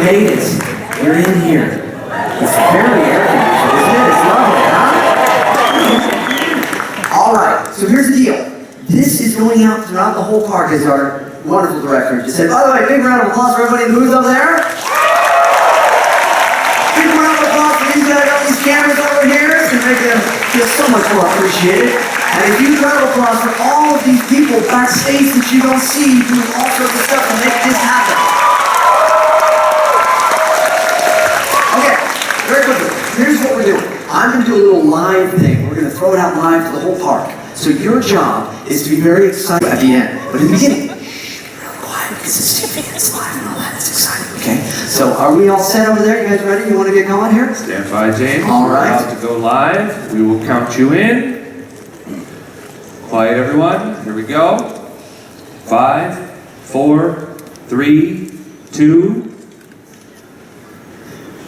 made it. You're in here. It's very air conditioned, isn't it? It's lovely, huh? All right, so here's the deal. This is going out throughout the whole park, as our wonderful director just said. By the way, big round of applause for everybody in the booth over there. Big round of applause for these guys on these cameras over here to make them feel so much more appreciated. And a huge round of applause for all of these people backstage that you don't see doing all sorts of stuff to make this happen. Okay, very quickly, here's what we're doing. I'm going to do a little live thing. We're going to throw it out live to the whole park. So your job is to be very excited at the end. But in the beginning, really quiet because it's TV and it's live and all that. It's exciting, okay? So are we all set over there? You guys ready? You want to get going here? Stand by, James. All right. We're about to go live. We will count you in. Quiet, everyone. Here we go. 5, 4, 3, 2.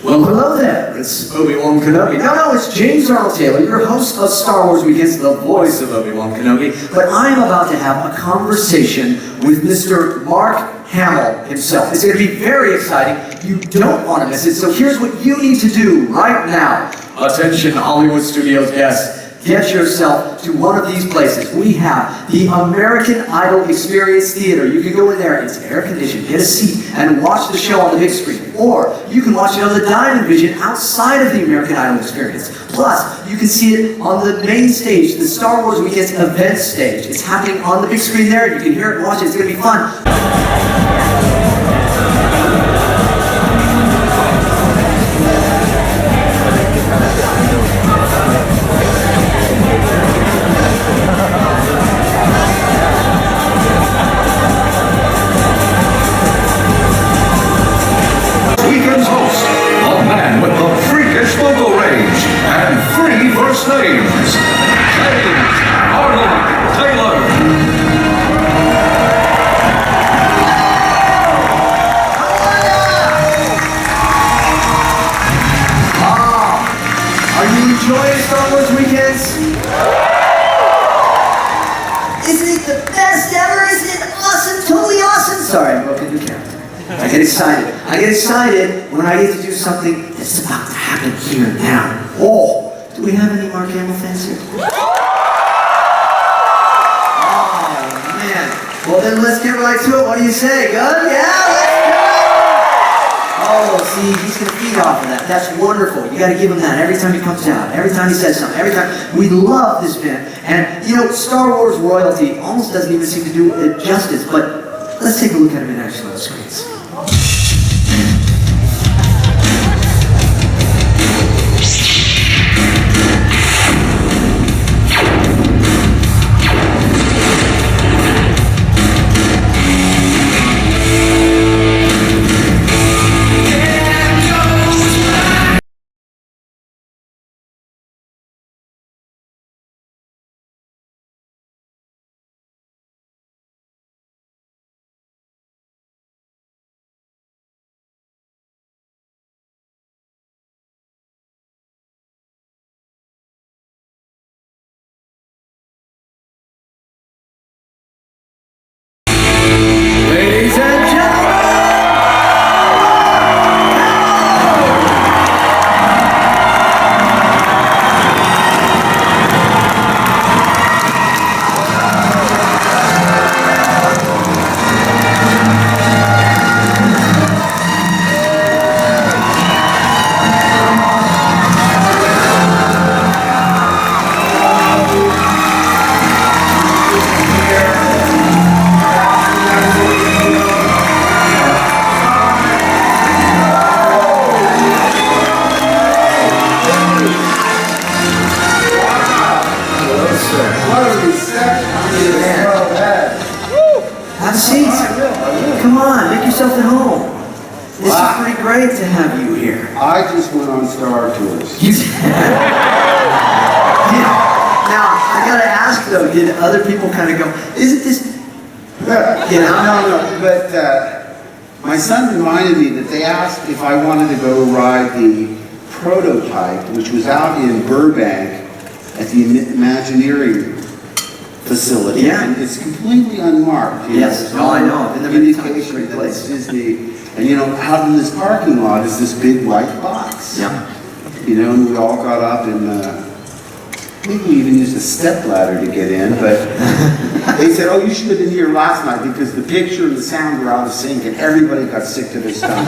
Well, hello there. It's Obi-Wan Kenobi. No, it's James Arnold Taylor, your host of Star Wars Weekends, the voice of Obi-Wan Kenobi. But I am about to have a conversation with Mr. Mark Hamill himself. It's going to be very exciting. You don't want to miss it. So here's what you need to do right now. Attention, Hollywood Studios guests. Get yourself to one of these places. We have the American Idol Experience Theater. You can go in there, it's air conditioned, get a seat, and watch the show on the big screen. Or you can watch it on the Diamond Vision outside of the American Idol Experience. Plus, you can see it on the main stage, the Star Wars Weekends event stage. It's happening on the big screen there. You can hear it and watch it. It's going to be fun. Names. James Arnold Taylor. Are you enjoying Star Wars Weekends? Isn't it the best ever? Isn't it awesome? Totally awesome? Sorry, I broke into character. I get excited. I get excited when I get to do something that's about to happen here and now. Oh! Do we have any Mark Hamill fans here? Oh, man. Well, then let's get right to it. What do you say? Good? Yeah, let's go! Oh, see, he's going to feed off of that. That's wonderful. You got to give him that every time he comes down, every time he says something, every time. We love this man. And, you know, Star Wars royalty almost doesn't even seem to do it justice, but let's take a look at him in action on the screens. yourself at home. This is pretty great to have you here. I just went on Star Tours. Now, I gotta ask though, did other people kind of go, isn't this... No, but my son reminded me that they asked if I wanted to go ride the prototype, which was out in Burbank at the Imagineering facility. Yeah. And it's completely unmarked. You Yes. know, No, I know. I've been there many times. indication Great that place. it's Disney. And you know, out in this parking lot is this big white box. Yeah. You know, and we all got up and I think we even used a step ladder to get in, but they said, oh, you should have been here last night because the picture and the sound were out of sync and everybody got sick to their stomach.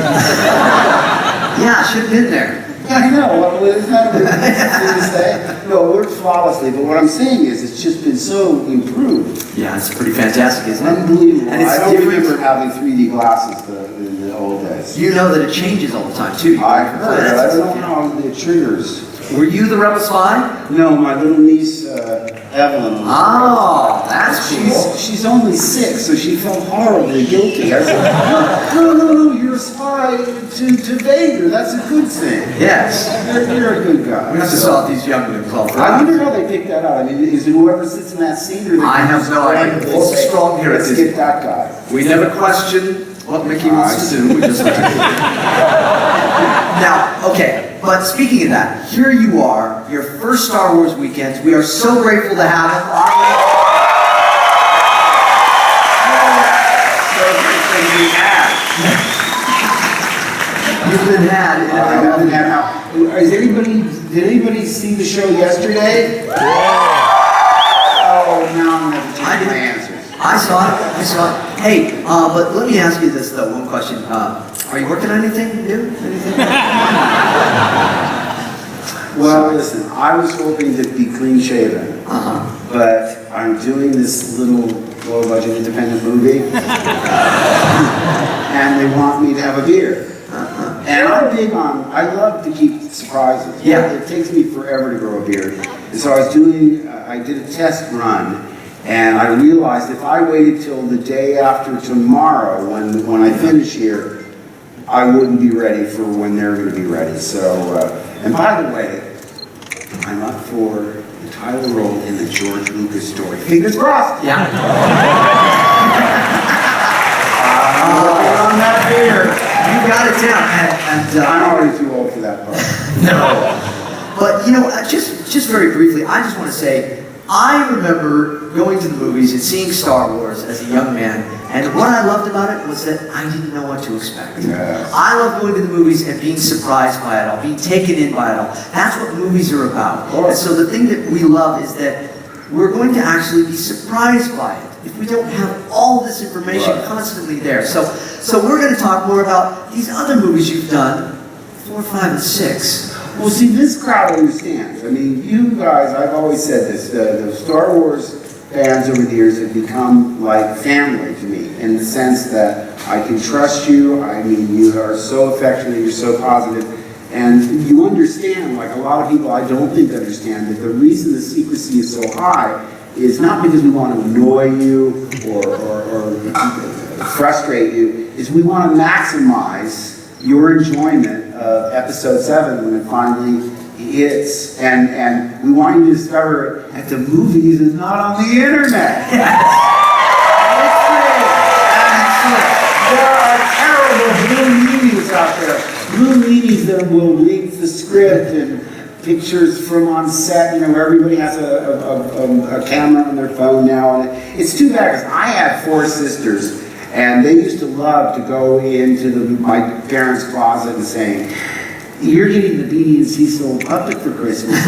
Yeah, I should have been there. Yeah, I know. Well, isn't that a weird thing to say? No, it works flawlessly, but what I'm saying is it's just been so improved. Yeah, it's pretty fantastic, isn't it? Unbelievable. And it's I don't different. remember having 3D glasses in the old days. You know that it changes all the time, too. I heard it. I don't know the triggers. Were you the rebel spy? No, my little niece, Evelyn. Oh, that's cool. She's only 6, so she felt horribly guilty. I said, no, you're a spy to Vader. That's a good thing. Yes. You're a good guy. We have to solve these young women called I wonder how they picked that out. I mean, is it whoever sits in that seat or they I have no idea. They It's say, strong here at let's Disney. get that guy. We never question what Mickey wants to do. We just let it do. Now, okay, but speaking of that, here you are, your first Star Wars weekend. We are so grateful to have him. So grateful to be had. You've been had. I haven't had how. Did anybody see the show yesterday? Oh, now I'm going to change my answers. I saw it. Hey, but let me ask you this though, one question. Are you working on anything new? Anything? Well, listen, I was hoping to be clean shaven, but I'm doing this little low budget independent movie, and they want me to have a beard. And I'm big on, I love to keep surprises. Yeah. It takes me forever to grow a beard. And so I did a test run, and I realized if I waited till the day after tomorrow, when I finish here, I wouldn't be ready for when they're going to be ready. So, and by the way, I'm up for the title role in the George Lucas story. Fingers crossed. Yeah. I'm working on that beard. You got it down. And I'm already too old for that part. no. But you know, just very briefly, I just want to say, I remember going to the movies and seeing Star Wars as a young man, and what I loved about it was that I didn't know what to expect. Yes. I love going to the movies and being surprised by it all, being taken in by it all. That's what movies are about. And so the thing that we love is that we're going to actually be surprised by it if we don't have all this information constantly there. So we're going to talk more about these other movies you've done, 4, 5, and 6. Well, see, this crowd understands. I mean, you guys, I've always said this, the Star Wars fans over the years have become like family to me in the sense that I can trust you. I mean, you are so affectionate, you're so positive, and you understand, like a lot of people I don't think understand, that the reason the secrecy is so high is not because we want to annoy you or frustrate you, is we want to maximize your enjoyment of episode 7 when it finally hits, and we want you to discover that the movies is not on the internet. There are terrible blue meanies out there. Blue meanies that will leak the script and pictures from on set, you know, where everybody has a camera on their phone now. And it's too bad because I have 4 sisters, and they used to love to go into my parents' closet and saying, "You're getting the Beanie and Cecil puppet for Christmas."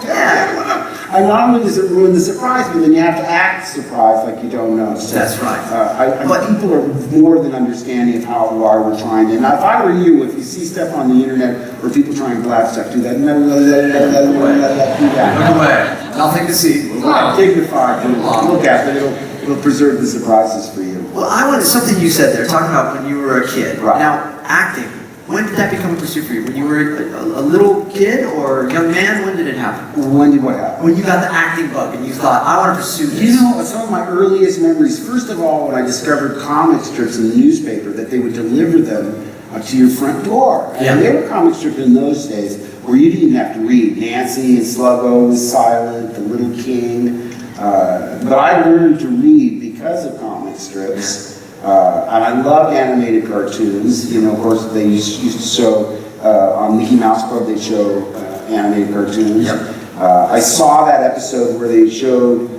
Yeah. And not only does it ruin the surprise, but then you have to act surprised like you don't know. So, That's right. but people are more than understanding of why we're trying to. And if I were you, if you see stuff on the internet or people trying to blab stuff, do that. No, do that. Look away. Nothing to see. Dignified. Look at it. It'll preserve the surprises for you. Well, I wanted something you said there, talking about when you were a kid. Right. Now, acting. When did that become a pursuit for you? When you were a little kid or a young man? When did it happen? When did what happen? When you got the acting bug and you thought, I want to pursue this. You know, some of my earliest memories, first of all, when I discovered comic strips in the newspaper, that they would deliver them to your front door. Yeah. And they were comic strips in those days where you didn't even have to read. Nancy and Sluggo was silent, The Little King. But I learned to read because of comic strips. And I love animated cartoons. You know, of course, they used to show on Mickey Mouse Club. They show animated cartoons. Yep. I saw that episode where they showed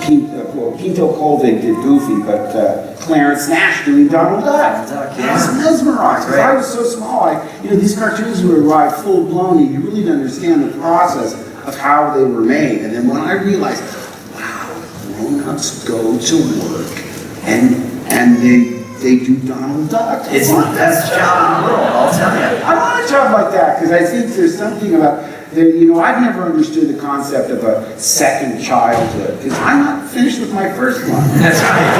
Pinto Colvig did Goofy, but Clarence Nash doing Donald Duck. I was mesmerized. Because I was so small. These cartoons would arrive full blown, and you really didn't understand the process of how they were made. And then when I realized, wow, grown-ups go to work and they do Donald Duck. It's the best job in the world, I'll tell you. I want a job like that because I think there's something about, I've never understood the concept of a second childhood because I'm not finished with my first one. That's right.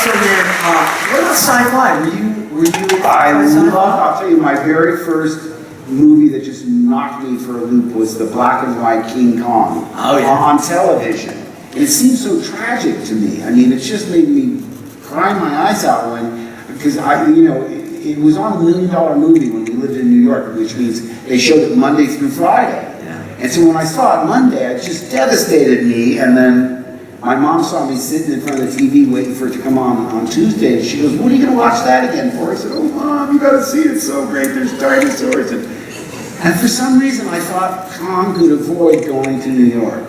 So then, what about sci-fi? Were you? I'll tell you, my very first movie that just knocked me for a loop was the black and white King Kong on television. And it seemed so tragic to me. I mean, it just made me cry my eyes out because it was on $1 Million Movie when we lived in New York, which means they showed it Monday through Friday. Yeah. And so when I saw it Monday, it just devastated me. And then my mom saw me sitting in front of the TV waiting for it to come on Tuesday. And she goes, "What are you going to watch that again for?" I said, "Oh, Mom, you got to see it. It's so great. There's dinosaurs." And for some reason, I thought Kong could avoid going to New York.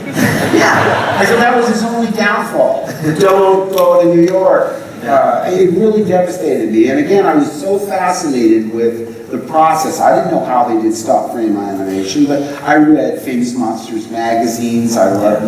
Yeah, I said that was his only downfall. Don't go to New York. It really devastated me. And again, I was so fascinated with the process. I didn't know how they did stop frame animation, but I read Famous Monsters magazines. I loved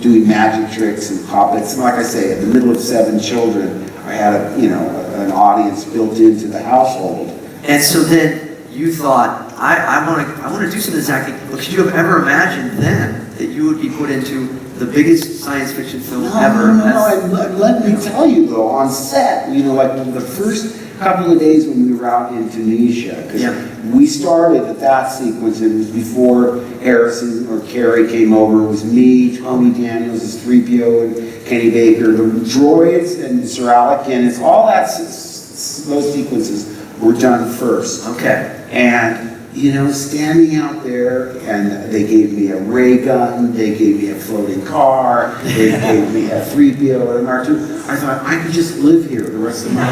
doing magic tricks and puppets. And like I say, in the middle of 7 children, I had an audience built into the household. And so then you thought, I want to do something this acting. But could you have ever imagined then that you would be put into the biggest science fiction film ever? No. Let me tell you though, on set, like the first couple of days when we were out in Tunisia, because we started at that sequence, and it was before Harrison or Carrie came over. It was me, Tony Daniels as 3PO, and Kenny Baker, the droids, and Sir Alec Guinness. All those sequences were done first. Okay. And standing out there, and they gave me a ray gun, they gave me a floating car, they gave me a 3PO and an R2. I thought, I could just live here the rest of my life.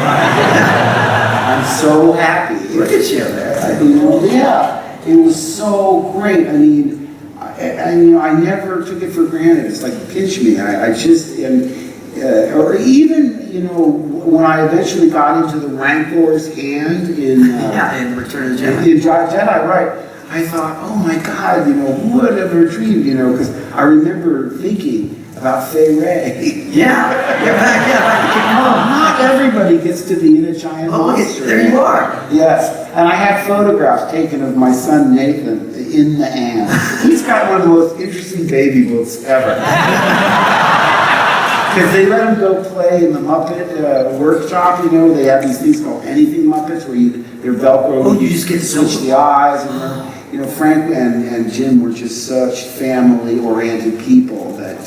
I'm so happy. Look at you. It was so great. I mean, I never took it for granted. It's like, pinch me. Or even, when I eventually got into the Rancor's hand in Return of the Jedi. In Jedi, right? I thought, oh my God, who would have ever dreamed, because I remember thinking about Fay Ray. Not everybody gets to be in a giant monster. There you are. Yes, and I have photographs taken of my son Nathan in the hand. He's got one of the most interesting baby books ever. Because they let him go play in the Muppet workshop, they have these things called anything Muppets where they're Velcro. Oh, you just get switch the eyes. And Frank and Jim were just such family-oriented people that,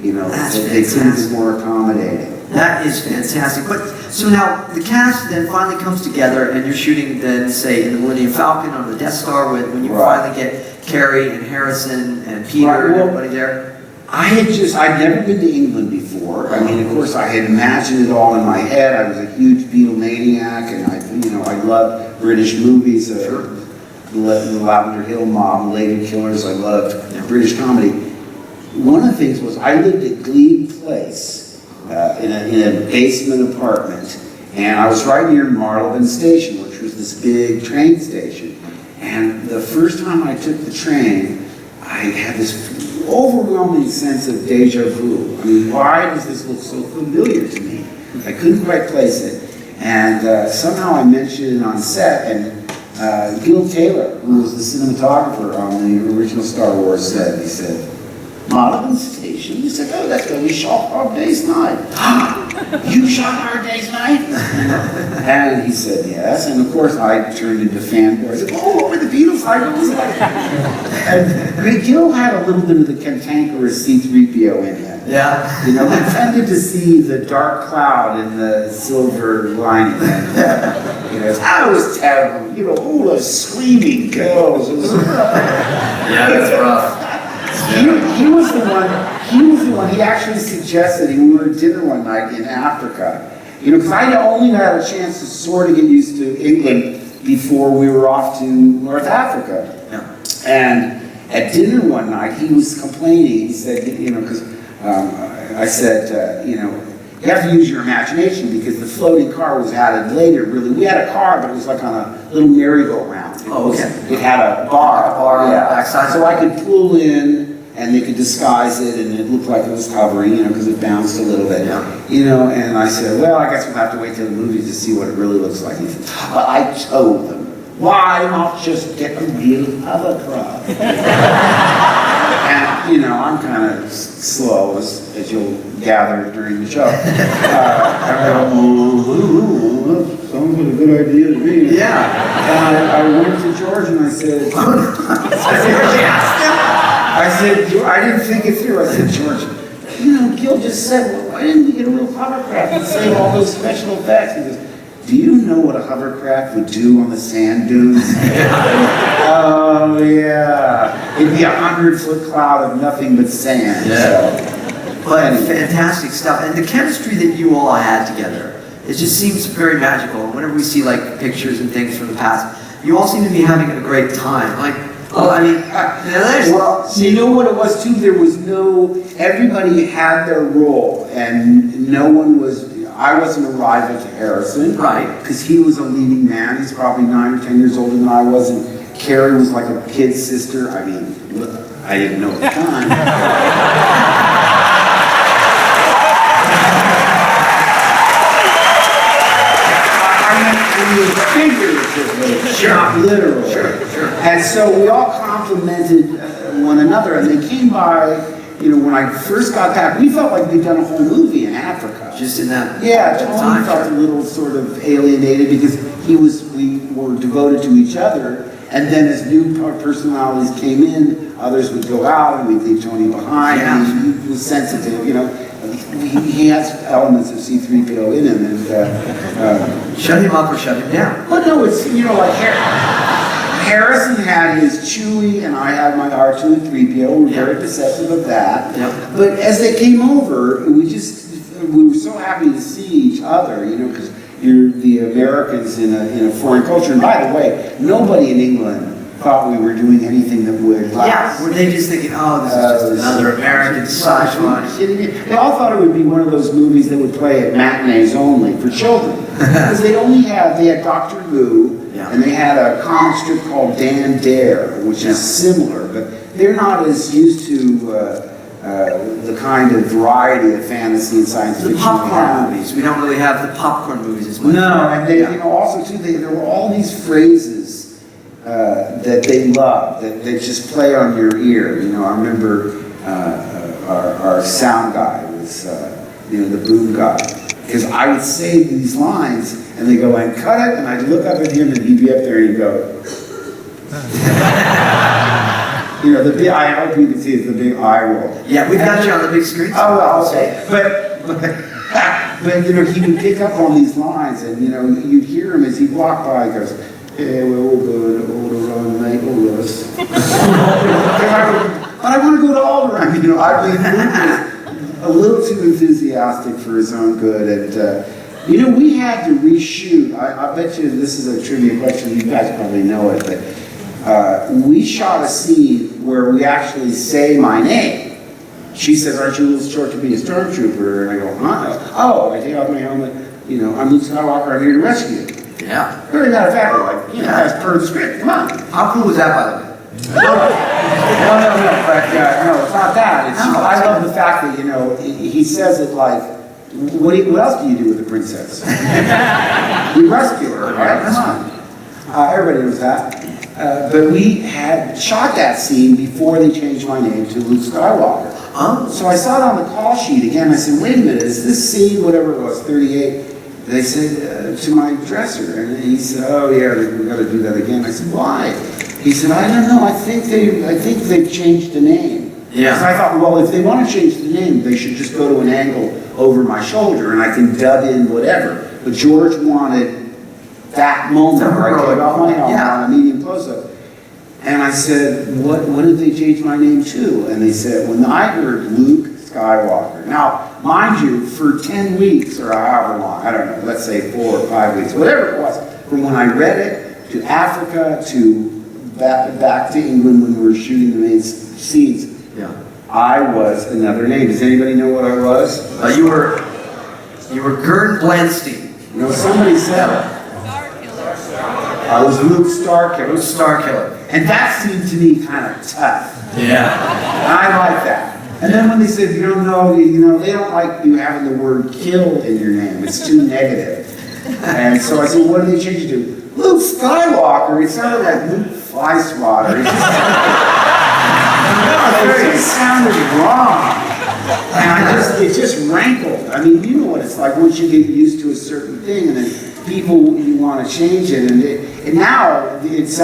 they couldn't be more accommodating. That is fantastic. But so now the cast then finally comes together, and you're shooting then, say, in the Millennium Falcon on the Death Star when you finally get Carrie and Harrison and Peter and everybody there. I'd never been to England before. I mean, of course, I had imagined it all in my head. I was a huge Beatlemaniac, and I loved British movies. The Lavender Hill Mob, Lady Killers. I loved British comedy. One of the things was I lived at Glebe Place in a basement apartment, and I was right near Marylebone Station, which was this big train station. And the first time I took the train, I had this overwhelming sense of deja vu. I mean, why does this look so familiar to me? I couldn't quite place it. And somehow I mentioned it on set, and Gil Taylor, who was the cinematographer on the original Star Wars set, he said, "Marylebone Station?" He said, "Oh, that's where we shot Hard Day's Night." "You shot Hard Day's Night?" And he said, "Yes." And of course, I turned into fanboy. I said, "Oh, what were the Beatles? I was like..." And Gil had a little bit of the cantankerous C-3PO in him. Yeah. He tended to see the dark cloud in the silver lining. And, I was terrible. All those screaming girls. Yeah, that's rough. He was the one, he actually suggested, we were at dinner one night in Africa, because I only had a chance to sort of get used to England before we were off to North Africa. Yeah. And At dinner one night, he was complaining. He said, you know, because I said, you know, you have to use your imagination because the floating car was added later. Really, we had a car, but it was like on a little merry-go-round. It had a bar on the backside. So I could pull in, and they could disguise it, and it looked like it was hovering, you know, because it bounced a little bit. Yeah. You know, and I said, well, I guess we'll have to wait till the movie to see what it really looks like. He said, but I told them, why not just get a real hovercraft? And, you know, I'm kind of slow, as you'll gather during the show. I go, sounds like a good idea to me. Yeah. And I went to George and I said, I didn't think it through. I said, George, you know, Gil just said, well, why didn't we get a real hovercraft and save all those special effects? He goes, do you know what a hovercraft would do on the sand dunes? Oh, yeah. It'd be 100-foot cloud of nothing but sand. Yeah. So. But fantastic stuff. And the chemistry that you all had together, it just seems very magical. Whenever we see like pictures and things from the past, you all seem to be having a great time. Like, well, I mean, well, you know what it was too? There was everybody had their role, and no one was. I wasn't a rival to Harrison, right? Because he was a leading man. He's probably 9 or 10 years older than I was, and Carrie was like a kid sister. I mean, I didn't know at the time. Figuratively, not literally. Sure. And so we all complimented one another, and they came by, you know, when I first got back, we felt like we'd done a whole movie in Africa. Just in that Tony felt a little sort of alienated because we were devoted to each other, and then as new personalities came in, others would go out, and we'd leave Tony behind, and he was sensitive, you know. He has elements of C-3PO in him, and shut him up or shut him down. but no, it's, you know, like Harrison had his Chewie, and I had my R2 and 3PO. We were very perceptive of that. Yeah. But as they came over, we were so happy to see each other, you know, because you're the Americans in a foreign culture. And by the way, nobody in England thought we were doing anything that would last. Yeah, were they just thinking, oh, this is just another American sci-fi? They all thought it would be one of those movies that would play at matinees only for children. Because they had Doctor Who, and they had a comic strip called Dan Dare, which is similar, but they're not as used to the kind of variety of fantasy and science fiction. The popcorn movies. We don't really have the popcorn movies as much. No, and they, you know, also too, there were all these phrases that they loved, that just play on your ear. You know, I remember our sound guy was, you know, the boom guy. Because I would say these lines, and they go, and cut it, and I'd look up at him, and he'd be up there, and he'd go. You know, the big, I hope you can see it's the big eye roll. Yeah, we've got you on the big screen. Oh, well, okay. But, you know, he would pick up on these lines, and, you know, you'd hear him as he walked by, he goes, hey, we're all going to Alderaan, mate, all of us. But I want to go to Alderaan, you know, I mean, a little too enthusiastic for his own good, and, you know, we had to reshoot. I bet you this is a trivia question, you guys probably know it, but we shot a scene where we actually say my name. She says, aren't you a little short to be a stormtrooper? And I go, huh? Oh, I take off my helmet, you know, I'm Luke Skywalker, I'm here to rescue you. Yeah. Very matter of fact, like, you know, as per the script, come on. How cool was that, by the way? No, but no, it's not that. It's, I love the fact that, you know, he says it like, what else do you do with the princess? You rescue her, right? Come on. Everybody knows that. But we had shot that scene before they changed my name to Luke Skywalker. Oh. So I saw it on the call sheet again. I said, wait a minute, is this scene, whatever it was, 38? They said, to my dresser. And he said, oh yeah, we've got to do that again. I said, why? He said, I don't know, I think they've changed the name. Yeah. So I thought, well, if they want to change the name, they should just go to an angle over my shoulder and I can dub in whatever. But George wanted that moment where I take off my helmet on a medium close-up. And I said, what did they change my name to? And they said, when I heard Luke Skywalker. Now, mind you, for 10 weeks or however long, I don't know, let's say 4 or 5 weeks, whatever it was, from when I read it to Africa to back to England when we were shooting the main scenes, Yeah. I was another name. Does anybody know what I was? You were Gern Blanstein. You know, somebody said it. I was Luke Starkiller. Luke Starkiller. And that seemed to me kind of tough. Yeah. And I like that. And then when they said, you don't know, they don't like you having the word kill in your name. It's too negative. And so I said, what do they change it to? Luke Skywalker. It sounded like Luke Flyswatter. It just sounded wrong. And it just rankled. I mean, you know what it's like once you get used to a certain thing, and then people, you want to change it, and now it's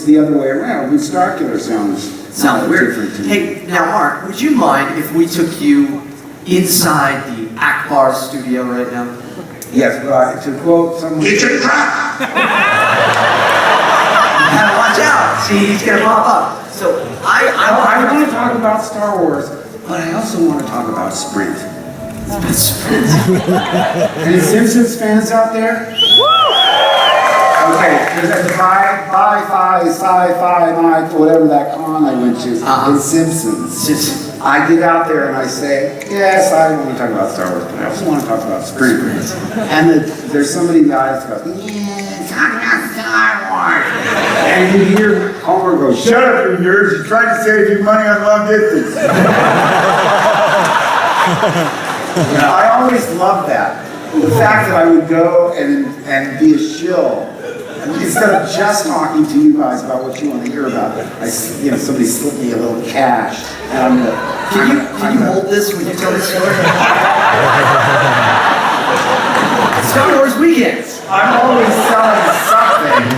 the other way around. Luke Starkiller sounds weird. different to me. Hey, now Mark, would you mind if we took you inside the Akbar studio right now? Yes, but to quote someone... It's a trap! You gotta watch out. See, he's gonna pop up. So I want to talk about Star Wars, but I also want to talk about Sprint. Any Simpsons fans out there? Okay, there's a sci-fi, whatever that con I went to, in Simpsons. I get out there and I say, yes, I want to talk about Star Wars, but I also want to talk about Sprint. And there's somebody in the audience goes, yeah, talk about Star Wars. And you hear Homer go, shut up, you nerds, you're trying to save you money on long distance. I always loved that. The fact that I would go and be a shill. Instead of just talking to you guys about what you want to hear about, somebody slipped me a little cash. And Can you hold this when you tell the story? Star Wars weekends. I'm always selling something.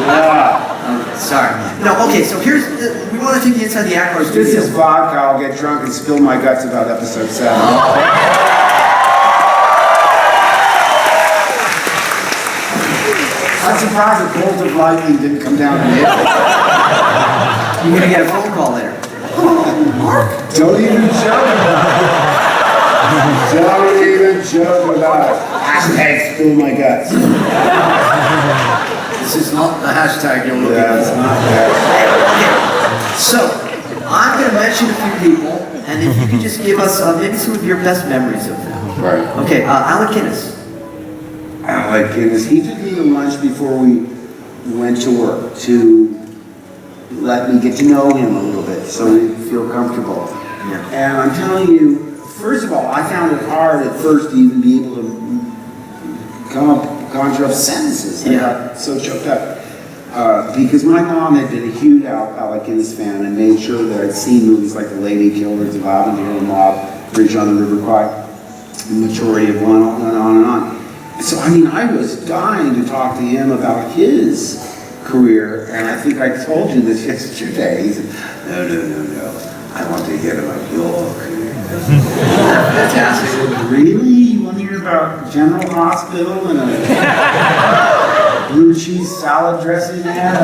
Yeah. Sorry. No, okay, so we want to take you inside the Akbar studio. This is vodka. I'll get drunk and spill my guts about episode 7. I'm surprised a bolt of lightning didn't come down and hit me. You're going to get a phone call later. Mark? Don't even joke about it. Don't even joke about it. Hashtag spill my guts. This is not the hashtag you're looking Yeah, it's for. not that. Okay, so I'm going to mention a few people, and if you could just give us maybe some of your best memories of them. Right. Okay, Alec Guinness. Alec Guinness. He took me to lunch before we went to work to let me get to know him a little bit so we feel comfortable. Yeah. And I'm telling you, first of all, I found it hard at first to even be able to conjure up sentences. I got so choked up. Because my mom had been a huge Alec Guinness fan and made sure that I'd seen movies like The Lady Killers, The Lavender and Mob, Bridge on the River Kwai, the majority of one, on and on and on. So, I mean, I was dying to talk to him about his career, and I think I told you this yesterday. He said, no. I want to hear about your career. Fantastic. Really? You want to hear about General Hospital and a blue cheese salad dressing ad?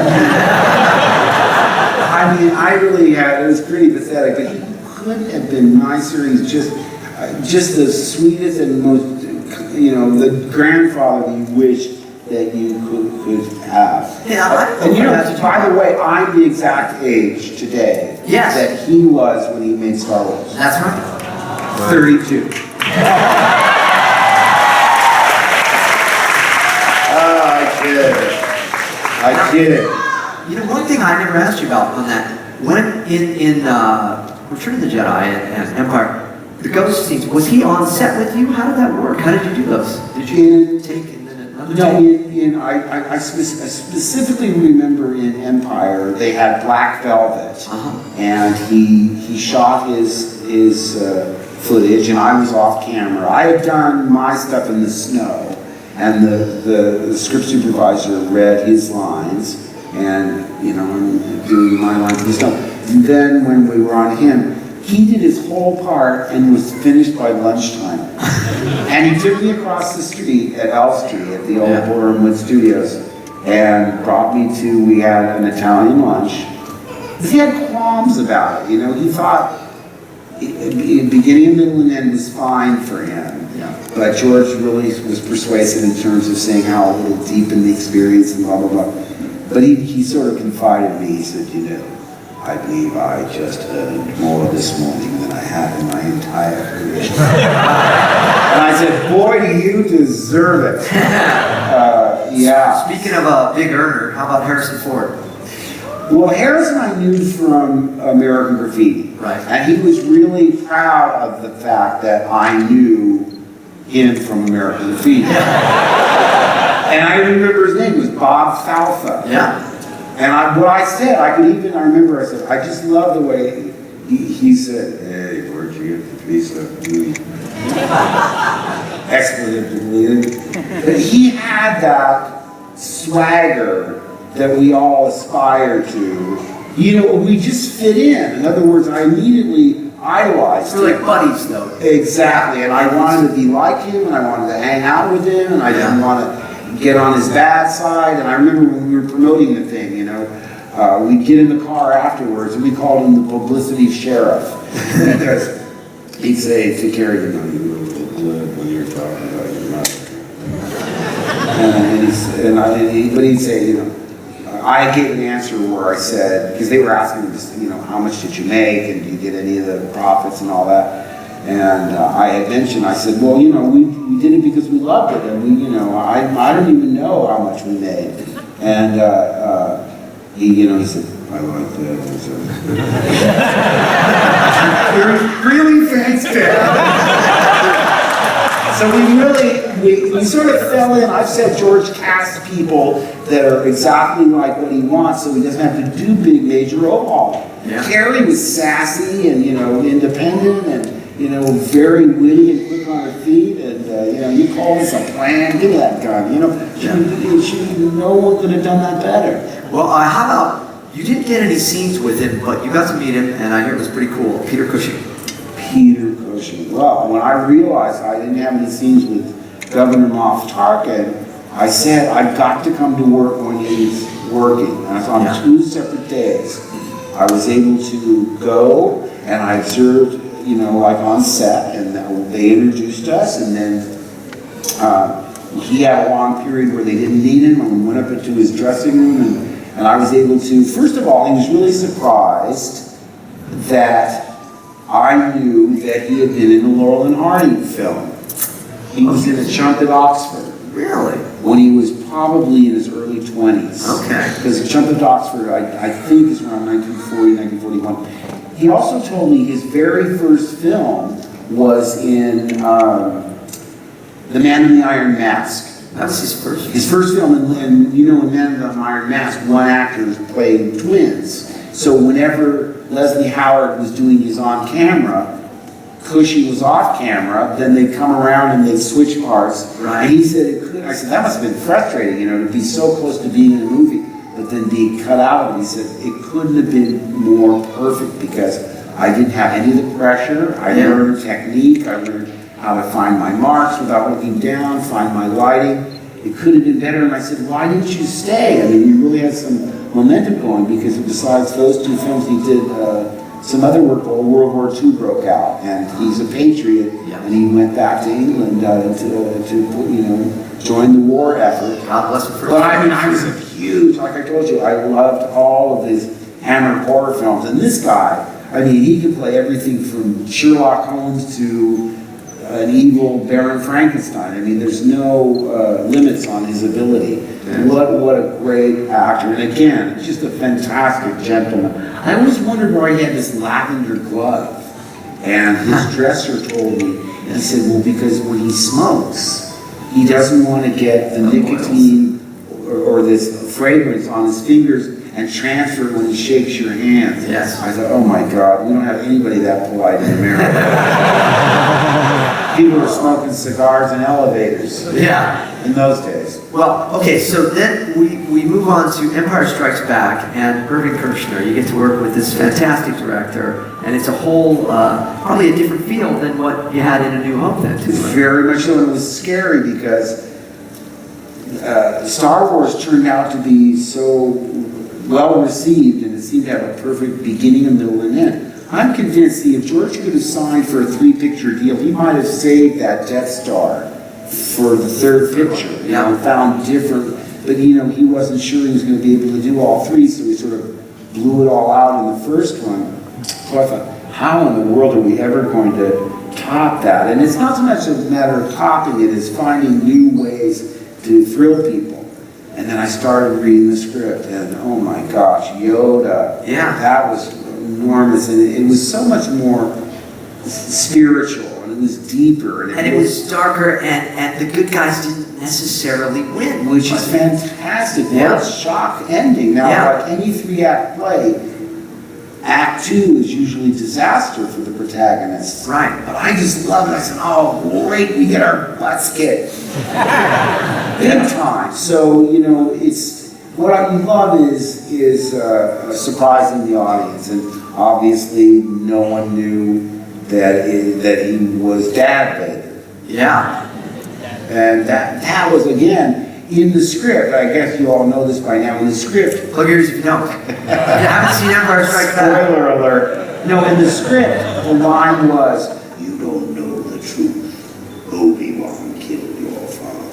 I mean, I really had, it was pretty pathetic, but he couldn't have been nicer. He's just the sweetest and most, the grandfather that you wish that you could have. Yeah, and by the way, I'm the exact age today that he was when he made Star Wars. That's right. 32. I did. One thing I never asked you about on that, when in Return of the Jedi and Empire, the ghost scenes, was he on set with you? How did that work? How did you do those? Did you take and then another take? I specifically remember in Empire they had black velvet, and he shot his footage, and I was off camera. I had done my stuff in the snow, and the script supervisor read his lines, and I'm doing my lines in the snow. And then when we were on him, he did his whole part and was finished by lunchtime. And he took me across the street at Elstree at the old Borehamwood Studios and brought me we had an Italian lunch. He had qualms about it, he thought beginning, middle, and end was fine for him. Yeah. But George really was persuasive in terms of saying how it would deepen the experience and blah, blah, blah. But he sort of confided in me. He said, you know, I believe I just earned more this morning than I have in my entire career. And I said, boy, do you deserve it. Yeah. Speaking of a big earner, how about Harrison Ford? Well, Harrison I knew from American Graffiti. Right. And he was really proud of the fact that I knew him from American Graffiti. And I remember his name was Bob Falfa. Yeah. And what I said, I remember I said, I just love the way he said, hey, where'd you get the piece of expletive deleted. But he had that swagger that we all aspire to. You know, we just fit in. In other words, I immediately idolized him. We're like buddies, though. Exactly, and I wanted to be like him, and I wanted to hang out with him, and I didn't want to get on his bad side. And I remember when we were promoting the thing, you know, we'd get in the car afterwards, and we called him the publicity sheriff. Because he'd say, take care of your money, you were good when you're talking about your mother. But he'd say, you know, I gave an answer where I said, because they were asking me, you know, how much did you make, and did you get any of the profits and all that? And I had mentioned, I said, well, you know, we did it because we loved it, and we, you know, I don't even know how much we made. And he, you know, he said, I like that. Really thanks, Dad. So we sort of fell in. I've said George casts people that are exactly like what he wants, so he doesn't have to do big major overhaul. Yeah. Carrie was sassy and, you know, independent and, you know, very witty and quick on her feet, and you know, you call this a plan, give me that gun, you know. No one could have done that better. Well, how about, you didn't get any scenes with him, but you got to meet him, and I hear it was pretty cool. Peter Cushing. Peter Cushing. Well, when I realized I didn't have any scenes with Governor Moff Tarkin, I said I've got to come to work when he's working. And so on 2 separate days, I was able to go, and I observed, you know, like on set, and they introduced us, and then he had a long period where they didn't need him, and we went up into his dressing room, and I was able to, first of all, he was really surprised that I knew that he had been in the Laurel and Hardy film. He was in A Chunk at Oxford. Really? When he was probably in his early 20s. Okay. Because A Chunk at Oxford, I think, is around 1940, 1941. He also told me his very first film was in The Man in the Iron Mask. That was his first. His first film, and you know, in Man in the Iron Mask, one actor is playing twins. So whenever Leslie Howard was doing his on-camera, Cushy was off-camera, then they'd come around and they'd switch parts. Right. And he said it could. I said, that must have been frustrating, you know, to be so close to being in a movie, but then be cut out of it. He said, it couldn't have been more perfect because I didn't have any of the pressure. I learned technique. I learned how to find my marks without looking down, find my lighting. It could have been better. And I said, why didn't you stay? I mean, you really had some momentum going, because besides those 2 films, he did some other work while World War II broke out. And he's a patriot, and he went back to England to you know, join the war effort. God bless him for But I mean, I was a huge, like I told you, I loved all of his Hammer horror films. And this guy, I mean, he could play everything from Sherlock Holmes to an evil Baron Frankenstein. I mean, there's no limits on his ability. What a great actor. And again, just a fantastic gentleman. I always wondered why he had this lavender glove. And his dresser told me, he said, well, because when he smokes, he doesn't want to get the nicotine or this fragrance on his fingers and transfer when he shakes your hand. Yes. I thought, oh my God, we don't have anybody that polite in America. People were smoking cigars in elevators. Yeah. In those days. Well, okay, so then we move on to Empire Strikes Back, and Irving Kershner. You get to work with this fantastic director, and it's a whole, probably a different feel than what you had in A New Hope then, too. Right? Very much so, and it was scary because Star Wars turned out to be so well received, and it seemed to have a perfect beginning, a middle, and end. I'm convinced, if George could have signed for a 3-picture deal, he might have saved that Death Star for the 3rd picture. You know, found different but he wasn't sure he was going to be able to do all three, so he sort of blew it all out in the first one. So I thought, how in the world are we ever going to top that? And it's not so much a matter of topping it, it's finding new ways to thrill people. And then I started reading the script, and oh my gosh, Yoda, that was enormous, and it was so much more spiritual, and it was deeper. And it was darker, and the good guys didn't necessarily win. Which is fantastic. What a shock ending. Now, like any 3-act play, Act 2 is usually disaster for the protagonists. Right. But I just love it. I said, oh, great, we get our butts kicked. Big time. So, it's, what I love is surprising the audience. And obviously, no one knew that he was Dad Vader. Yeah. And that was, again, in the script. I guess you all know this by now. In the script, Plug your ears if you don't. If you haven't seen Empire Strikes Back. spoiler alert. No, in the script, the line was, "You don't know the truth. Obi-Wan killed your father."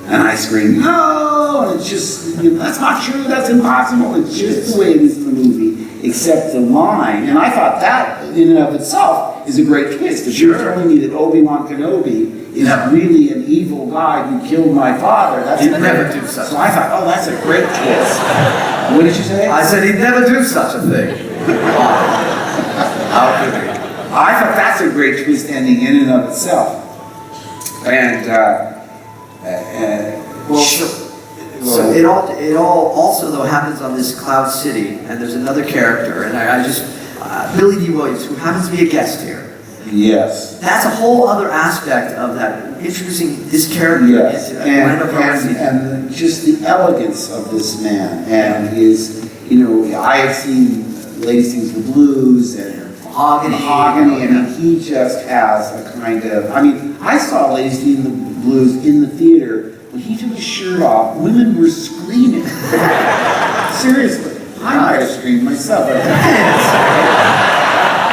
And I screamed, "No!" And it's just, that's not true. That's impossible. It's just the way it is in the movie, except the line. And I thought that, in and of itself, is a great twist. If you're telling me that Obi-Wan Kenobi is really an evil guy who killed my father, that's He'd never do such So I thought, oh, that's a great twist. What did you say? I said he'd never do such a thing. How could he? I thought that's a great twist ending in and of itself. And, well, So it all also though happens on this Cloud City, and there's another character, and I just Billy D. Williams, who happens to be a guest here. yes. That's a whole other aspect of that, introducing this character Yes, into Orlando City. and just the elegance of this man, and his, I have seen Lady Sings the Blues and Mahogany, and he just has a kind of, I saw Lady Sings the Blues in the theater. When he took his shirt off, women were screaming. Seriously, I might have screamed myself.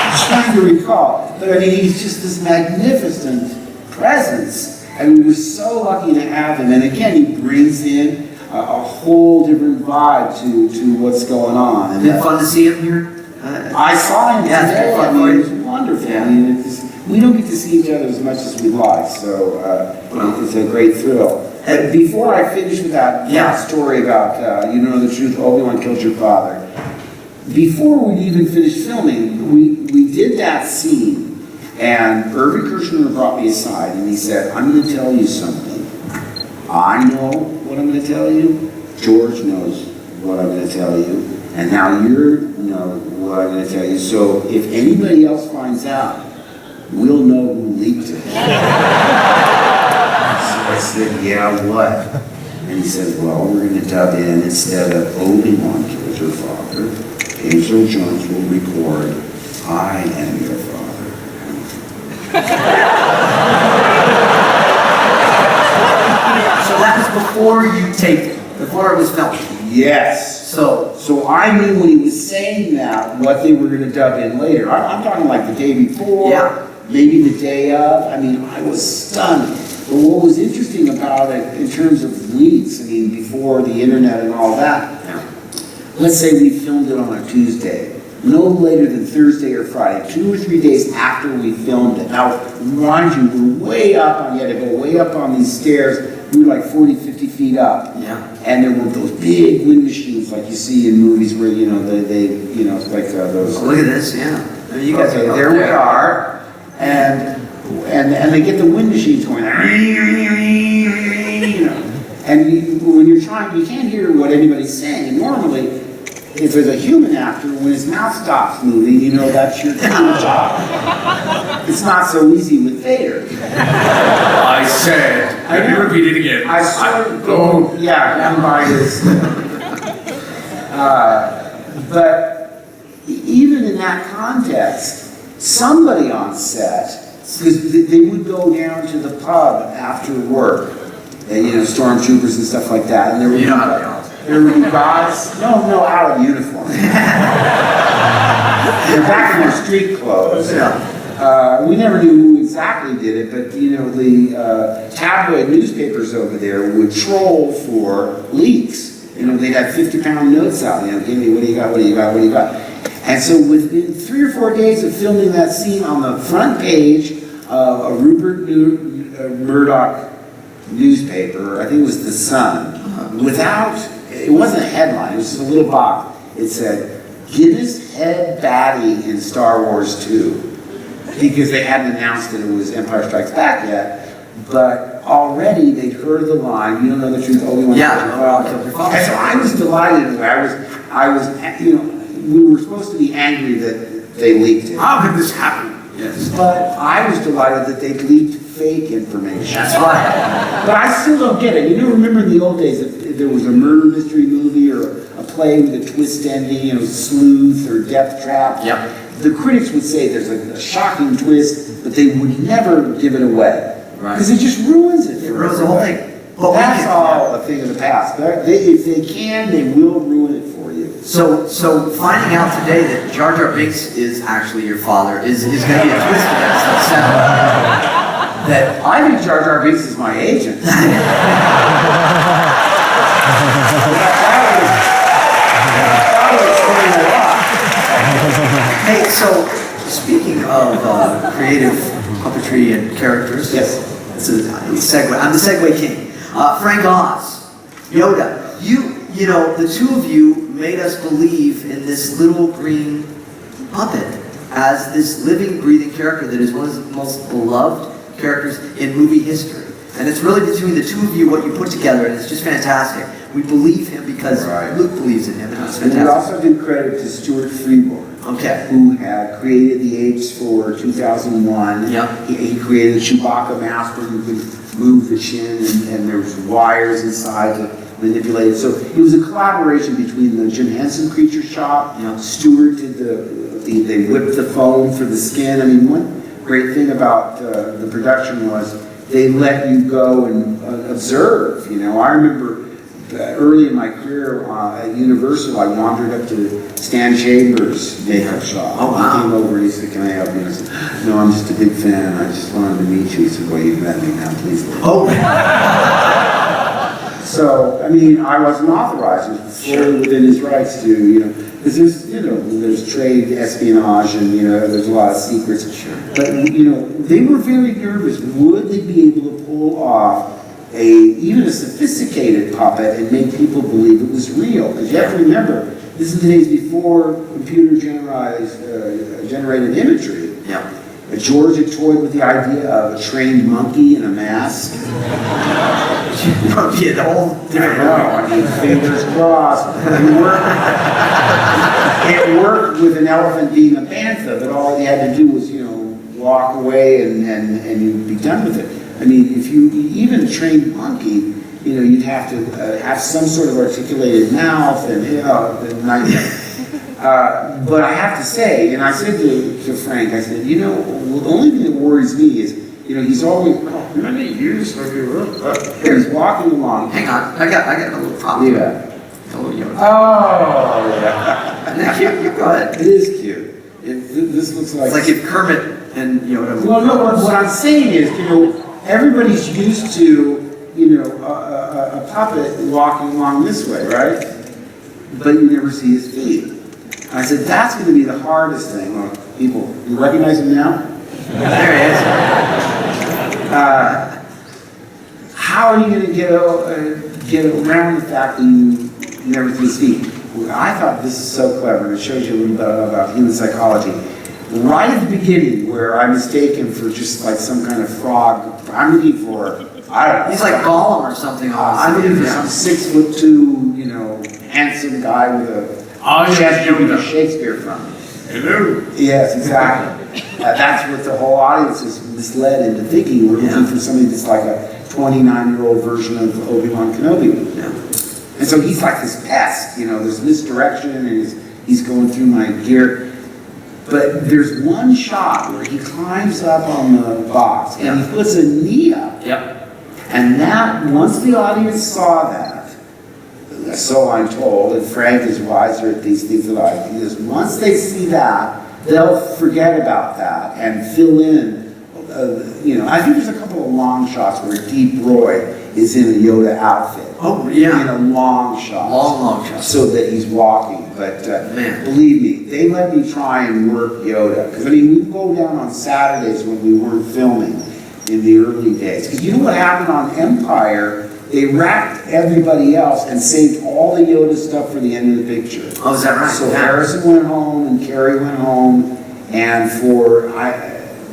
I'm trying to recall. But he's just this magnificent presence. And we were so lucky to have him. And again, he brings in a whole different vibe to what's going on. And Been fun to see him here? I saw him today. It's been fun It was wonderful. Yeah. We don't get to see each other as much as we'd like, so it's a great thrill. But before I finish with that story about you don't know the truth, Obi-Wan killed your father, before we even finished filming, we did that scene, and Irving Kershner brought me aside, and he said, I'm going to tell you something. I know what I'm going to tell you. George knows what I'm going to tell you. And now you know what I'm going to tell you. So if anybody else finds out, we'll know who leaked it. So I said, yeah, what? And he said, well, we're going to dub in, instead of Obi-Wan killed your father, James Earl Jones will record, I am your father. So that was before you taped it, before it was filmed. Yes. So I knew when he was saying that, what they were going to dub in later. I'm talking like the day before, maybe the day of. I was stunned. But what was interesting about it in terms of leaks, before the internet and all that, let's say we filmed it on a Tuesday. No later than Thursday or Friday, 2 or 3 days after we filmed it. Now, mind you, we're way up you had to go way up on these stairs. We were like 40, 50 feet up. Yeah. And there were those big wind machines like you see in movies where, they it's like those. Oh, look at this, yeah. You guys Okay, there we are. And they get the wind machines going. And when you're trying, you can't hear what anybody's saying. And normally, if there's a human actor, when his mouth stops moving, that's your job. It's not so easy with Vader. I said, let me repeat it again. I sort of go, I'm biased. But even in that context, somebody on set, because they would go down to the pub after work, and, stormtroopers and stuff like that, and there would be guys, no, out of uniform. They're back in their street clothes. We never knew who exactly did it, but you know, the tabloid newspapers over there would troll for leaks. You know, they'd have 50-pound notes out, you know, give me, what do you got, what do you got, what do you got? And so within 3 or 4 days of filming that scene, on the front page of a Rupert Murdoch newspaper, I think it was The Sun, without, it wasn't a headline, it was just a little box. It said, Guinness head baddie in Star Wars 2. Because they hadn't announced that it was Empire Strikes Back yet, but already they'd heard the line, you don't know the truth, Obi-Wan killed your father. And so I was delighted. I was, you know, we were supposed to be angry that they leaked it. How could this happen? Yes. But I was delighted that they leaked fake information. That's right. But I still don't get it. You know, remember in the old days, if there was a murder mystery movie or a play with a twist ending, you know, Sleuth or Death Trap. Yep. The critics would say there's a shocking twist, but they would never give it away. Right. Because it just ruins it. It ruins the whole thing. But that's all a thing of the past. If they can, they will ruin it for you. So finding out today that Jar Jar Binks is actually your father is going to be a twist to that. That I think Jar Jar Binks is my agent. Hey, so speaking of creative puppetry and characters, Yes. This is segue. I'm the segue king. Frank Oz, Yoda. You know, the two of you made us believe in this little green puppet as this living, breathing character that is one of the most beloved characters in movie history. And it's really between the two of you what you put together, and it's just fantastic. We believe him because Luke believes in him, and it's And we fantastic. also give credit to Stuart Freeborn. Okay. Who had created the apes for 2001. Yeah. He created the Chewbacca mask where you could move the chin and there was wires inside to manipulate it. So it was a collaboration between the Jim Henson Creature Shop. Yeah. Stuart did they whipped the foam for the skin. I mean, one great thing about the production was they let you go and observe. You know, I remember early in my career at Universal, I wandered up to Stan Chambers' makeup shop. Oh, wow. He came over and he said, "Can I help you?" And I said, "No, I'm just a big fan. I just wanted to meet you." He said, "Well, you've met me now, please leave." Oh. So, I mean, I wasn't authorized. It was fully within his rights to, you know, because there's trade espionage and, you know, there's a lot of secrets. Sure. But, you know, they were very nervous. Would they be able to pull off even a sophisticated puppet and make people believe it was real? Because you have to remember, this is the days before computer generated imagery. Yeah. George had toyed with the idea of a trained monkey in a mask. Yeah, the whole different I mean, fingers crossed. It worked with an elephant being a bantha, but all he had to do was, you know, walk away and you'd be done with it. I mean, if you even a trained monkey, you know, you'd have to have some sort of articulated mouth and, you know, the nightmare. But I have to say, and I said to Frank, I said, you know, the only thing that worries me is, you know, he's always, he's walking along. Hang on, I got a little problem. Yeah. Hello, Yoda. Oh, yeah. You go ahead. It is cute. This looks like... It's like if Kermit and Yoda. Well, no, what I'm saying is, you know, everybody's used to, you know, a puppet walking along this way, right? But you never see his feet. I said, that's going to be the hardest thing. Well, people, you recognize him now? There he is. How are you going to get around the fact that you never see his feet? Well, I thought this is so clever, and it shows you a little bit about human psychology. Right at the beginning, where I'm mistaken for just like some kind of frog, I'm looking for, I don't know. He's like Gollum or something. I'm looking for some 6'2", you know, handsome guy with a chest you get Shakespeare from. Hello. Yes, exactly. That's what the whole audience is misled into thinking. We're looking for somebody that's like a 29-year-old version of Obi-Wan Kenobi. Yeah. And so he's like this pest, you know, there's misdirection and he's going through my gear. But there's one shot where he climbs up on the box and he puts a knee up. Yep. And that, once the audience saw that, so I'm told, and Frank is wiser at these things than I do, is once they see that, they'll forget about that and fill in, I think there's a couple of long shots where Deep Roy is in a Yoda outfit. Oh, yeah. In a long shot. Long shot. So that he's walking. But Man. believe me, they let me try and work Yoda. Because, we'd go down on Saturdays when we weren't filming in the early days. Because you know what happened on Empire? They wrapped everybody else and saved all the Yoda stuff for the end of the picture. Oh, is that right? So Yeah. Harrison went home and Carrie went home. And for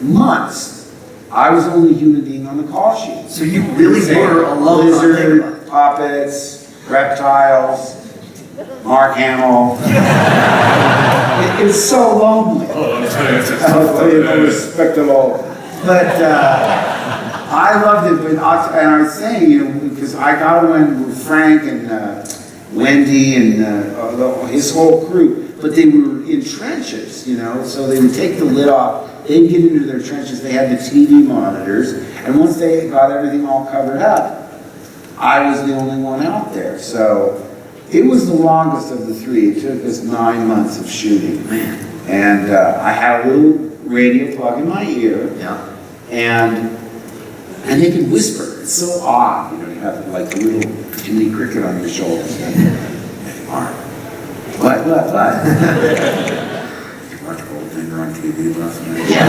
months, I was the only human being on the call sheet. So you really were alone on Lizard, Dagobah. puppets, reptiles, Mark Hamill. It was so lonely. Oh, I'm telling you, it's a I was tough respectable. But I loved it. But I was saying, because I got one with Frank and Wendy and his whole crew, but they were in trenches, so they would take the lid off. They'd get into their trenches. They had the TV monitors, and once they got everything all covered up, I was the only one out there. So it was the longest of the three. It took us 9 months of shooting. Man. And I had a little radio plug in my ear, Yeah. and they could whisper. It's so odd, you have like a little Jiminy Cricket on your shoulders. Mark, what? Watch Goldfinger on TV last night. Yeah,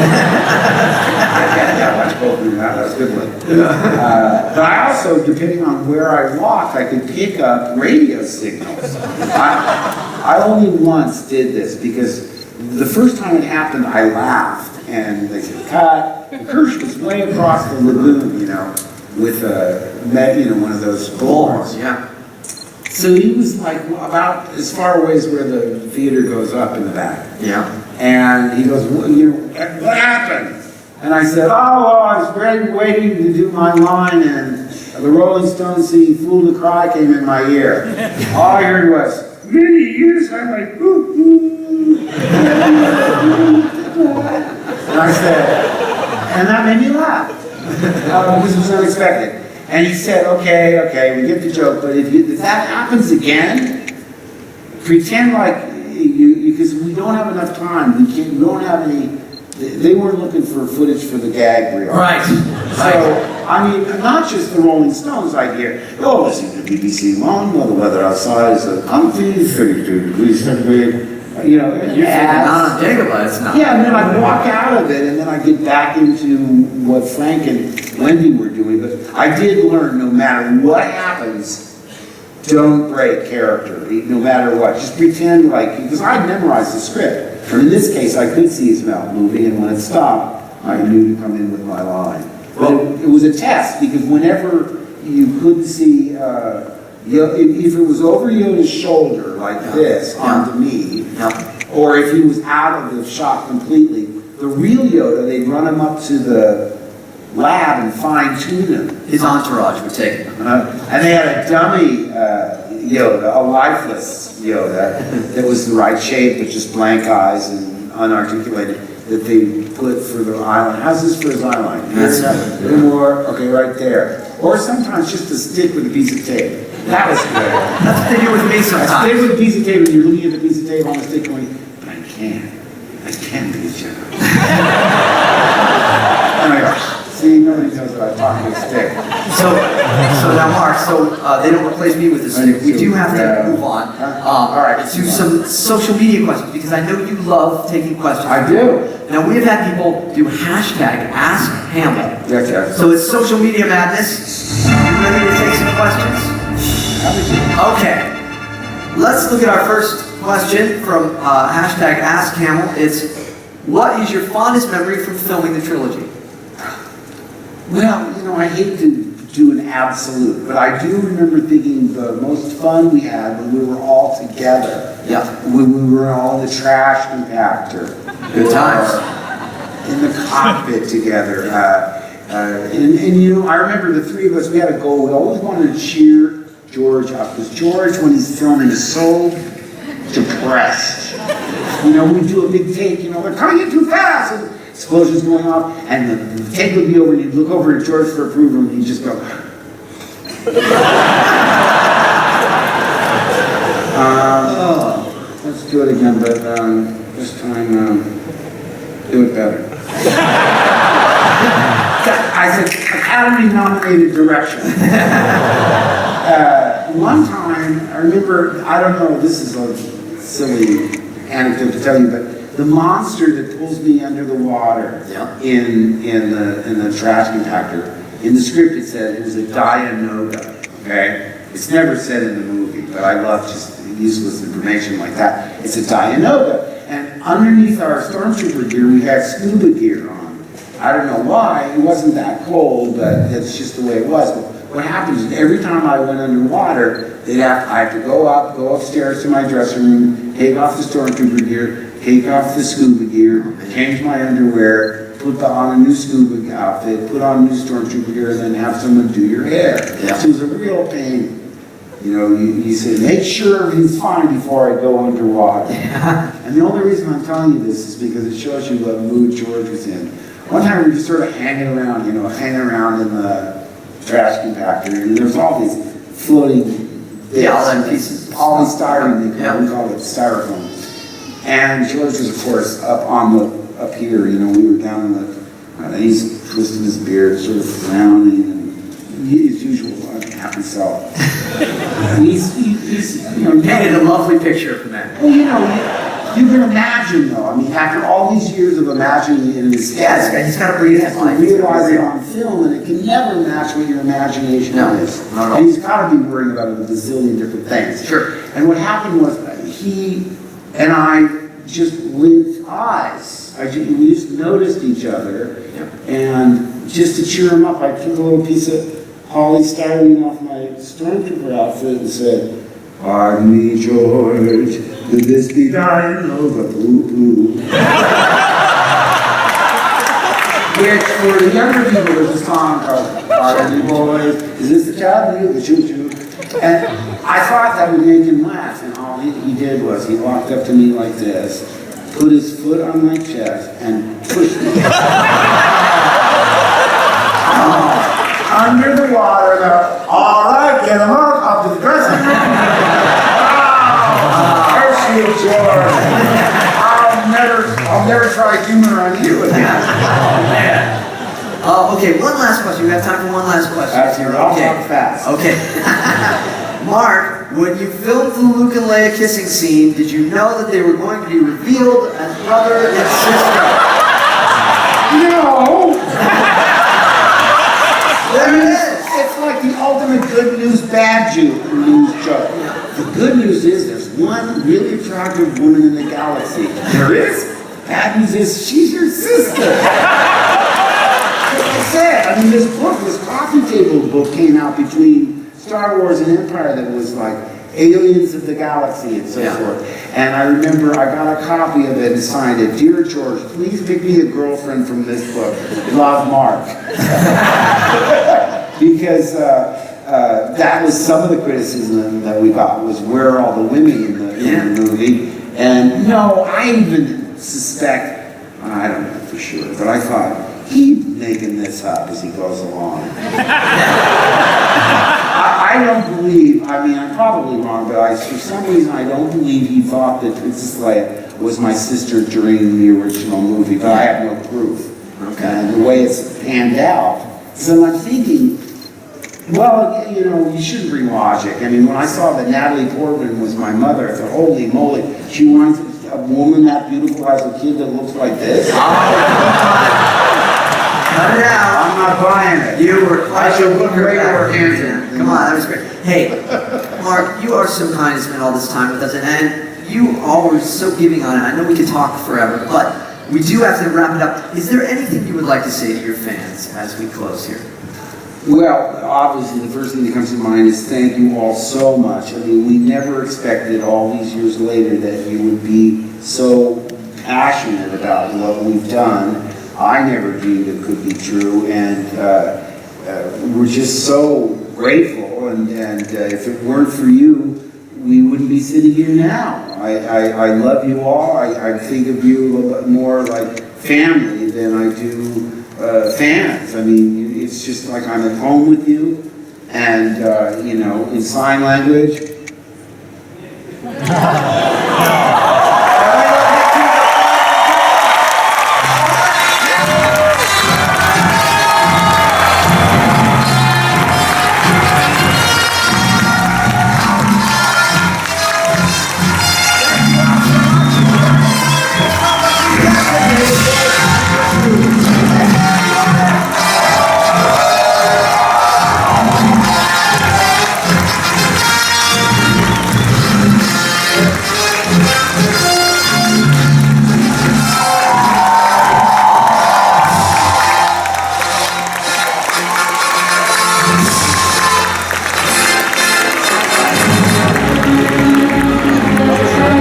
watch Goldfinger. That was a good one. But I also, depending on where I walked, I could pick up radio signals. I only once did this because the first time it happened, I laughed. And they said, cut. Kirsch was way across the lagoon, with one of those bullhorns. Yeah. So he was like about as far away as where the theater goes up in the back. Yeah. And he goes, what happened? And I said, I was waiting to do my line, and the Rolling Stones singing Fool to Cry came in my ear. All I heard was, many years I'm like, ooh. And I said, and that made me laugh. Because it was unexpected. And he said, okay, we get the joke, but if that happens again, pretend like because we don't have enough time. We don't have any, they weren't looking for footage for the gag reel. Right. So, not just the Rolling Stones I hear, listen to BBC One, the weather outside is comfy, 32 degrees centigrade. Not on Dagobah, it's not. Yeah, and then I'd walk out of it, and then I'd get back into what Frank and Wendy were doing. But I did learn, no matter what happens, don't break character, no matter what. Just pretend because I'd memorized the script. And in this case, I could see his mouth moving, and when it stopped, I knew to come in with my line. But it was a test, because whenever you couldn't see, if it was over Yoda's shoulder, like this, onto me, or if he was out of the shot completely, the real Yoda, they'd run him up to the lab and fine-tune him. His entourage would take him. And they had a dummy Yoda, a lifeless Yoda, that was the right shape, but just blank eyes and unarticulated, that they put for the eyeline. How's this for his eyeline? That's a little more, okay, right there. Or sometimes just a stick with a piece of tape. That was good. That's what they do with me I sometimes. stick with a piece of tape, and you're looking at the piece of tape on the stick going, but I can't be a Jedi. And I go, see, nobody knows that I talk to a stick. So now, Mark, they don't replace me with this stick. We do have to move on. All right. To some social media questions, because I know you love taking questions. I do. Now, we have had people do hashtag Ask Hamill. Yes. So it's social media madness. You ready to take some questions? Okay. Let's look at our first question from hashtag Ask Hamill. It's, what is your fondest memory from filming the trilogy? Well, I hate to do an absolute, but I do remember thinking the most fun we had when we were all together. Yeah. When we were all in the trash compactor. Good times. In the cockpit together. I remember the three of us, we had a goal. We always wanted to cheer George up, because George, when he's filming, is so depressed. We'd do a big take, they're coming in too fast, and explosions going off, and the take would be over, and you'd look over at George for approval, and he'd just go, let's do it again, but this time, do it better. I said, Academy-nominated direction. One time, I remember, I don't know, this is a silly anecdote to tell you, but the monster that pulls me under the water in the trash compactor, in the script it said it was a Dianoga, okay? It's never said in the movie, but I love just useless information like that. It's a Dianoga. And underneath our stormtrooper gear, we had scuba gear on. I don't know why, it wasn't that cold, but it's just the way it was. But what happens is every time I went underwater, I had to go upstairs to my dressing room, take off the stormtrooper gear, take off the scuba gear, change my underwear, put on a new scuba outfit, put on new stormtrooper gear, and then have someone do your hair. So it was a real pain. You know, you say, make sure everything's fine before I go underwater. And the only reason I'm telling you this is because it shows you what mood George was in. One time we were just sort of hanging around in the trash compactor, and there's all these floating bits, pieces. polystyrene, we call it styrofoam. And George was, of course, up here, you know, we were down in the, and he's twisting his beard, sort of frowning, and as usual, happy self. And he's you know, Painted a lovely picture of the man. well, you know, you can imagine though, I mean, after all these years of imagining it in his head, He's got to breathe his life. you realize it on film, and it can never match what your imagination is. not at all. And he's got to be worrying about a bazillion different things. Sure. And what happened was he and I just linked eyes. We just noticed each other, and just to cheer him up, I took a little piece of polystyrene off my stormtrooper outfit and said, "Pardon me, George, could this be dying over? Ooh." Which, for the younger people, there's a song called "Pardon me, boys, is this the Chattanooga choo-choo?" And I thought that would make him laugh, and all he did was he walked up to me like this, put his foot on my chest, and pushed me. Under the water, all right, get him up to the dressing room. Curse you, George. I'll never try humor on you again. Okay, one last question. We have time for one last question. That's your I'll talk fast. Okay. Mark, when you filmed the Luke and Leia kissing scene, did you know that they were going to be revealed as brother and sister? No. There it is. It's like the ultimate good news, bad news joke. The good news is there's one really attractive woman in the galaxy. There is. Bad news is she's your sister. Like I said, I mean, this coffee table book came out between Star Wars and Empire that was like aliens of the galaxy and so forth. And I remember I got a copy of it and signed it, "Dear George, please pick me a girlfriend from this book. Love, Mark." Because that was some of the criticism that we got, was where are all the women in the movie. And no, I even suspect, I don't know for sure, but I thought, he's making this up as he goes along. I don't believe, I mean, I'm probably wrong, but for some reason I don't believe he thought that Princess Leia was my sister during the original movie, but I have no proof. And the way it's panned out. So I'm thinking, well, you know, you shouldn't bring logic. I mean, when I saw that Natalie Portman was my mother, I thought, holy moly, she wants a woman that beautiful has a kid that looks like this? Cut it out. I'm not buying it. You were I should look way more handsome. Come on, that was great. Hey, Mark, you are so kind to spend all this time with us, and you always so giving on it. I know we could talk forever, but we do have to wrap it up. Is there anything you would like to say to your fans as we close here? Well, obviously the first thing that comes to mind is thank you all so much. I mean, we never expected all these years later that you would be so passionate about what we've done. I never dreamed it could be true, and we're just so grateful, and if it weren't for you, we wouldn't be sitting here now. I love you all. I think of you a little bit more like family than I do fans. I mean, it's just like I'm at home with you, and you know, in sign language.